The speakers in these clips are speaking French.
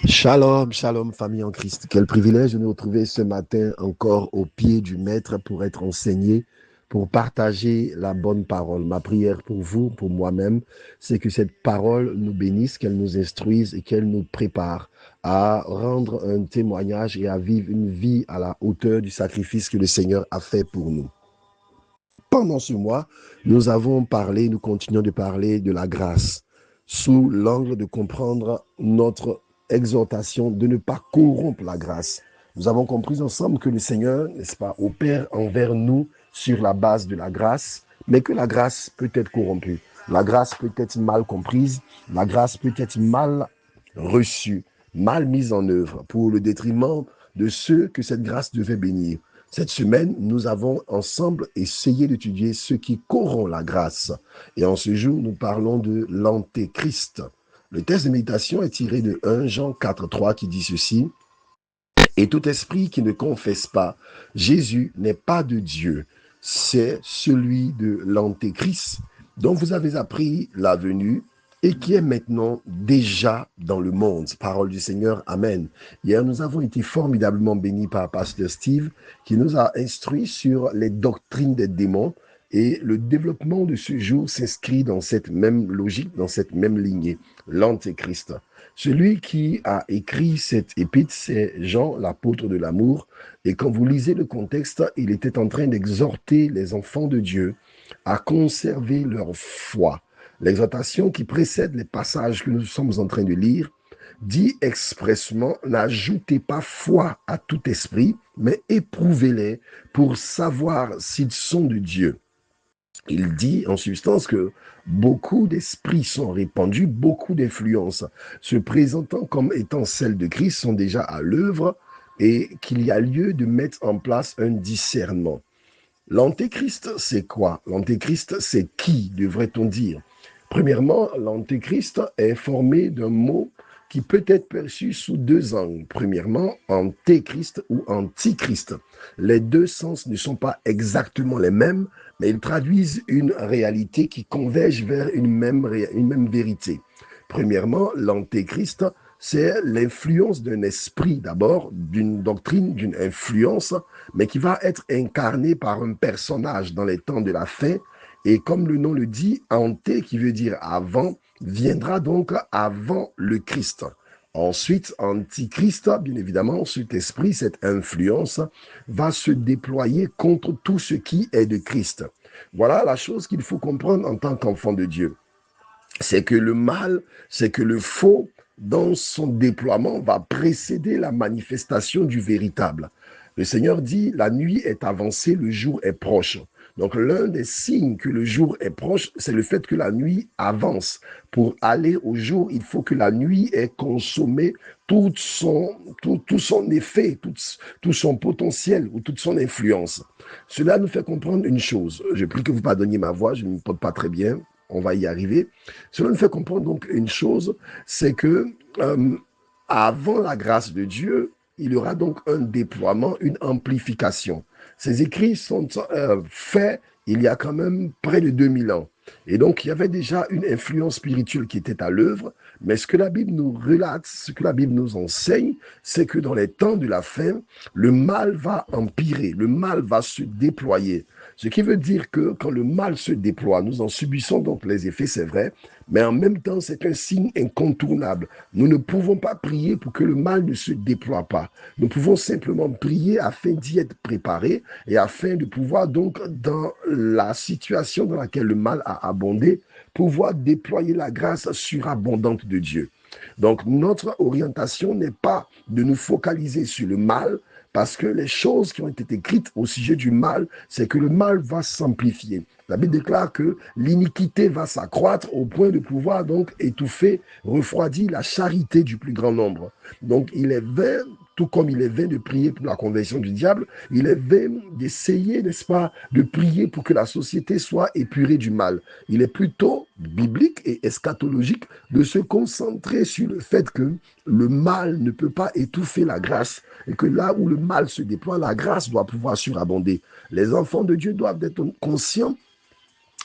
Shalom, shalom famille en Christ. Quel privilège de nous retrouver ce matin encore au pied du Maître pour être enseigné, pour partager la bonne parole. Ma prière pour vous, pour moi-même, c'est que cette parole nous bénisse, qu'elle nous instruise et qu'elle nous prépare à rendre un témoignage et à vivre une vie à la hauteur du sacrifice que le Seigneur a fait pour nous. Pendant ce mois, nous continuons de parler de la grâce sous l'angle de comprendre notre exhortation de ne pas corrompre la grâce. Nous avons compris ensemble que le Seigneur, n'est-ce pas, opère envers nous sur la base de la grâce, mais que la grâce peut être corrompue. La grâce peut être mal comprise, la grâce peut être mal reçue, mal mise en œuvre pour le détriment de ceux que cette grâce devait bénir. Cette semaine, nous avons ensemble essayé d'étudier ce qui corrompt la grâce. Et en ce jour, nous parlons de l'antéchrist. Le texte de méditation est tiré de 1 Jean 4,3 qui dit ceci. Et tout esprit qui ne confesse pas Jésus n'est pas de Dieu, c'est celui de l'antéchrist, dont vous avez appris la venue et qui est maintenant déjà dans le monde. Parole du Seigneur, Amen. Hier, nous avons été formidablement bénis par Pasteur Steve, qui nous a instruits sur les doctrines des démons, et le développement de ce jour s'inscrit dans cette même logique, dans cette même lignée, l'antéchrist. Celui qui a écrit cette épître, c'est Jean, l'apôtre de l'amour, et quand vous lisez le contexte, il était en train d'exhorter les enfants de Dieu à conserver leur foi. L'exhortation qui précède les passages que nous sommes en train de lire dit expressement « N'ajoutez pas foi à tout esprit, mais éprouvez-les pour savoir s'ils sont de Dieu. » Il dit en substance que beaucoup d'esprits sont répandus, beaucoup d'influences se présentant comme étant celles de Christ sont déjà à l'œuvre et qu'il y a lieu de mettre en place un discernement. L'antéchrist, c'est quoi? L'antéchrist, c'est qui, devrait-on dire? Premièrement, l'antéchrist est formé d'un mot qui peut être perçu sous deux angles. Premièrement, antéchrist ou antichrist. Les deux sens ne sont pas exactement les mêmes, mais ils traduisent une réalité qui converge vers une même vérité. Premièrement, l'antéchrist, c'est l'influence d'un esprit d'abord, d'une doctrine, d'une influence, mais qui va être incarnée par un personnage dans les temps de la fin. Et comme le nom le dit, anté, qui veut dire avant, viendra donc avant le Christ. Ensuite, antichrist, bien évidemment, cet esprit, cette influence, va se déployer contre tout ce qui est de Christ. Voilà la chose qu'il faut comprendre en tant qu'enfant de Dieu. C'est que le mal, c'est que le faux, dans son déploiement, va précéder la manifestation du véritable. Le Seigneur dit, la nuit est avancée, le jour est proche. Donc, l'un des signes que le jour est proche, c'est le fait que la nuit avance. Pour aller au jour, il faut que la nuit ait consommé tout son effet, tout son potentiel ou toute son influence. Cela nous fait comprendre une chose. Je prie que vous pardonniez ma voix, je ne me porte pas très bien. On va y arriver. Cela nous fait comprendre donc une chose, c'est que avant la grâce de Dieu, il y aura donc un déploiement, une amplification. Ces écrits sont faits il y a quand même près de 2000 ans. Et donc, il y avait déjà une influence spirituelle qui était à l'œuvre, mais ce que la Bible nous relate, ce que la Bible nous enseigne, c'est que dans les temps de la fin, le mal va empirer, le mal va se déployer. Ce qui veut dire que quand le mal se déploie, nous en subissons donc les effets, c'est vrai, mais en même temps, c'est un signe incontournable. Nous ne pouvons pas prier pour que le mal ne se déploie pas. Nous pouvons simplement prier afin d'y être préparés et afin de pouvoir donc, dans la situation dans laquelle le mal a abondé, pouvoir déployer la grâce surabondante de Dieu. Donc, notre orientation n'est pas de nous focaliser sur le mal, parce que les choses qui ont été écrites au sujet du mal, c'est que le mal va s'amplifier. La Bible déclare que l'iniquité va s'accroître au point de pouvoir donc étouffer, refroidir la charité du plus grand nombre. Donc, il est vain, tout comme il est vain de prier pour la conversion du diable, il est vain d'essayer, n'est-ce pas, de prier pour que la société soit épurée du mal. Il est plutôt biblique et eschatologique de se concentrer sur le fait que le mal ne peut pas étouffer la grâce et que là où le mal se déploie, la grâce doit pouvoir surabonder. Les enfants de Dieu doivent être conscients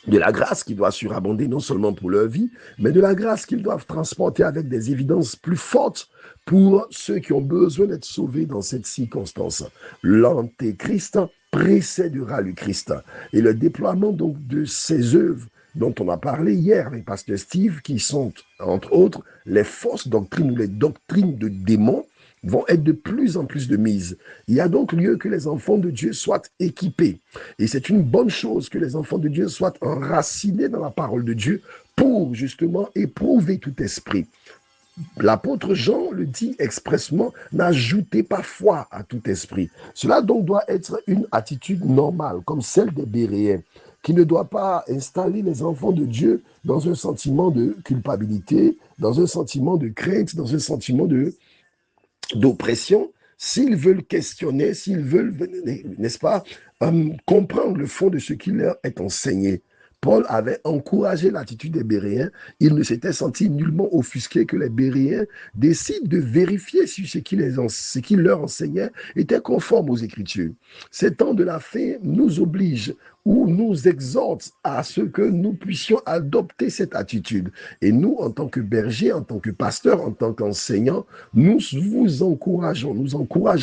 de la grâce qui doit surabonder non seulement pour leur vie, mais de la grâce qu'ils doivent transporter avec des évidences plus fortes pour ceux qui ont besoin d'être sauvés dans cette circonstance. L'antéchrist précédera le Christ. Et le déploiement donc de ces œuvres dont on a parlé hier avec Pasteur Steve, qui sont, entre autres, les fausses doctrines ou les doctrines de démons, vont être de plus en plus de mise. Il y a donc lieu que les enfants de Dieu soient équipés. Et c'est une bonne chose que les enfants de Dieu soient enracinés dans la parole de Dieu pour justement éprouver tout esprit. L'apôtre Jean le dit expressement, n'ajoutez pas foi à tout esprit. Cela donc doit être une attitude normale, comme celle des Béréens, qui ne doit pas installer les enfants de Dieu dans un sentiment de culpabilité, dans un sentiment de crainte, dans un sentiment d'oppression, s'ils veulent questionner, s'ils veulent, n'est-ce pas, comprendre le fond de ce qui leur est enseigné. Paul avait encouragé l'attitude des Béréens. Il ne s'était senti nullement offusqué que les Béréens décident de vérifier si ce qui leur enseignait était conforme aux Écritures. Ces temps de la fin nous obligent ou nous exhortent à ce que nous puissions adopter cette attitude. Et nous, en tant que bergers, en tant que pasteurs, en tant qu'enseignants, nous encourageons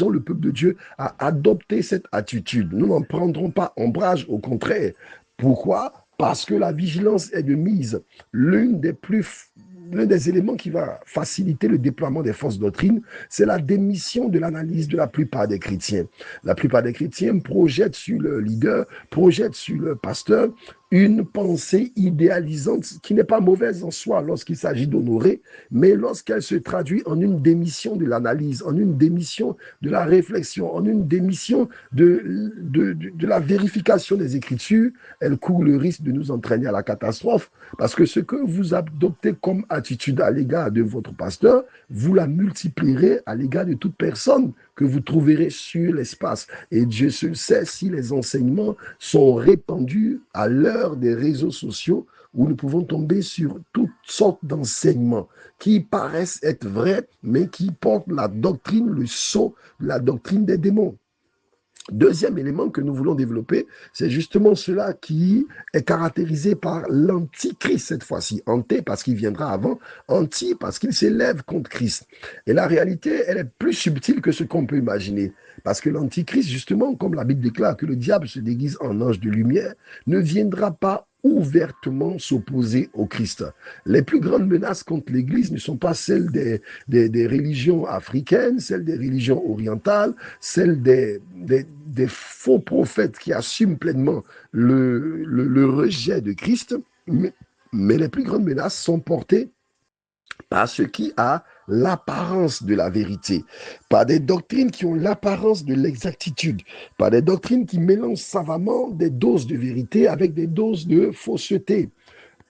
le peuple de Dieu à adopter cette attitude. Nous n'en prendrons pas ombrage, au contraire. Pourquoi ? Parce que la vigilance est de mise. L'un des éléments qui va faciliter le déploiement des fausses doctrines, c'est la démission de l'analyse de la plupart des chrétiens. La plupart des chrétiens projettent sur le leader, projettent sur le pasteur une pensée idéalisante qui n'est pas mauvaise en soi lorsqu'il s'agit d'honorer, mais lorsqu'elle se traduit en une démission de l'analyse, en une démission de la réflexion, en une démission de la vérification des Écritures, elle court le risque de nous entraîner à la catastrophe, parce que ce que vous adoptez comme attitude à l'égard de votre pasteur, vous la multiplierez à l'égard de toute personne que vous trouverez sur l'espace. Et Dieu seul sait si les enseignements sont répandus à l'heure des réseaux sociaux, où nous pouvons tomber sur toutes sortes d'enseignements qui paraissent être vrais, mais qui portent la doctrine, le sceau de la doctrine des démons. Deuxième élément que nous voulons développer, c'est justement cela qui est caractérisé par l'antichrist cette fois-ci. Anté parce qu'il viendra avant, anti parce qu'il s'élève contre Christ. Et la réalité, elle est plus subtile que ce qu'on peut imaginer. Parce que l'antichrist, justement, comme la Bible déclare que le diable se déguise en ange de lumière, ne viendra pas ouvertement s'opposer au Christ. Les plus grandes menaces contre l'Église ne sont pas celles des religions africaines, celles des religions orientales, celles des faux prophètes qui assument pleinement le rejet de Christ, mais les plus grandes menaces sont portées par ce qui a l'apparence de la vérité, par des doctrines qui ont l'apparence de l'exactitude, par des doctrines qui mélangent savamment des doses de vérité avec des doses de fausseté.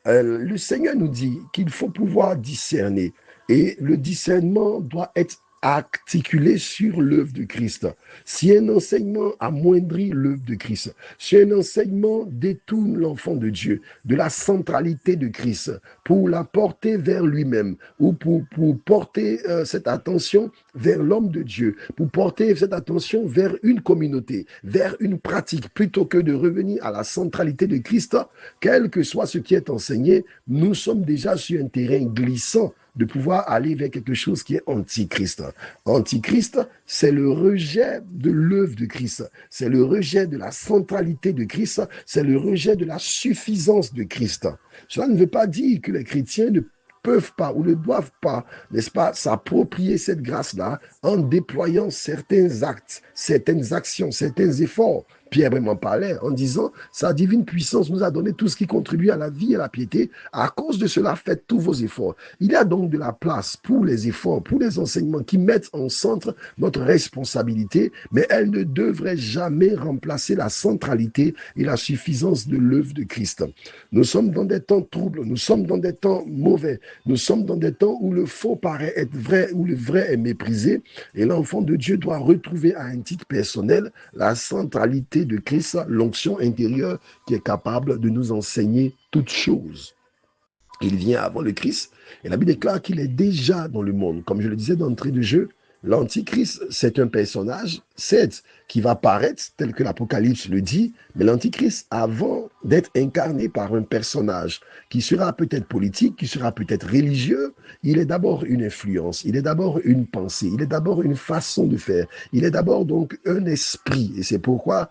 Le Seigneur nous dit qu'il faut pouvoir discerner, et le discernement doit être articulé sur l'œuvre de Christ. Si un enseignement amoindrit l'œuvre de Christ, si un enseignement détourne l'enfant de Dieu de la centralité de Christ pour la porter vers lui-même, ou pour porter cette attention vers l'homme de Dieu, pour porter cette attention vers une communauté, vers une pratique, plutôt que de revenir à la centralité de Christ, quel que soit ce qui est enseigné, nous sommes déjà sur un terrain glissant de pouvoir aller vers quelque chose qui est antichrist. Antichrist, c'est le rejet de l'œuvre de Christ, c'est le rejet de la centralité de Christ, c'est le rejet de la suffisance de Christ. Cela ne veut pas dire que les chrétiens ne peuvent pas ou ne doivent pas, n'est-ce pas, s'approprier cette grâce-là en déployant certains actes, certaines actions, certains efforts. Pierre vraiment parlait en disant, sa divine puissance nous a donné tout ce qui contribue à la vie et à la piété. À cause de cela, faites tous vos efforts. Il y a donc de la place pour les efforts, pour les enseignements qui mettent en centre notre responsabilité, mais elles ne devraient jamais remplacer la centralité et la suffisance de l'œuvre de Christ. Nous sommes dans des temps troubles, nous sommes dans des temps mauvais, nous sommes dans des temps où le faux paraît être vrai, où le vrai est méprisé, et l'enfant de Dieu doit retrouver à un titre personnel la centralité de Christ, l'onction intérieure qui est capable de nous enseigner toutes choses. Il vient avant le Christ, et la Bible déclare qu'il est déjà dans le monde. Comme je le disais d'entrée de jeu, L'Antichrist, c'est un personnage, certes, qui va paraître tel que l'Apocalypse le dit, mais l'Antichrist, avant d'être incarné par un personnage qui sera peut-être politique, qui sera peut-être religieux, il est d'abord une influence, il est d'abord une pensée, il est d'abord une façon de faire, il est d'abord donc un esprit. Et c'est pourquoi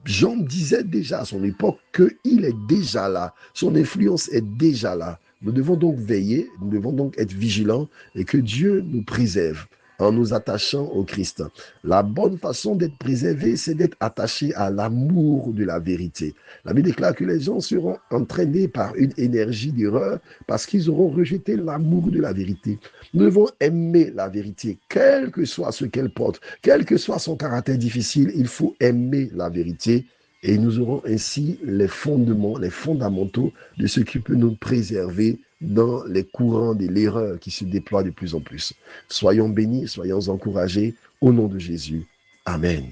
Jean disait déjà à son époque qu'il est déjà là, son influence est déjà là. Nous devons donc veiller, nous devons donc être vigilants et que Dieu nous préserve en nous attachant au Christ. La bonne façon d'être préservé, c'est d'être attaché à l'amour de la vérité. La Bible déclare que les gens seront entraînés par une énergie d'erreur parce qu'ils auront rejeté l'amour de la vérité. Nous devons aimer la vérité, quel que soit ce qu'elle porte, quel que soit son caractère difficile, il faut aimer la vérité et nous aurons ainsi les fondements, les fondamentaux de ce qui peut nous préserver dans les courants de l'erreur qui se déploient de plus en plus. Soyons bénis, soyons encouragés au nom de Jésus. Amen.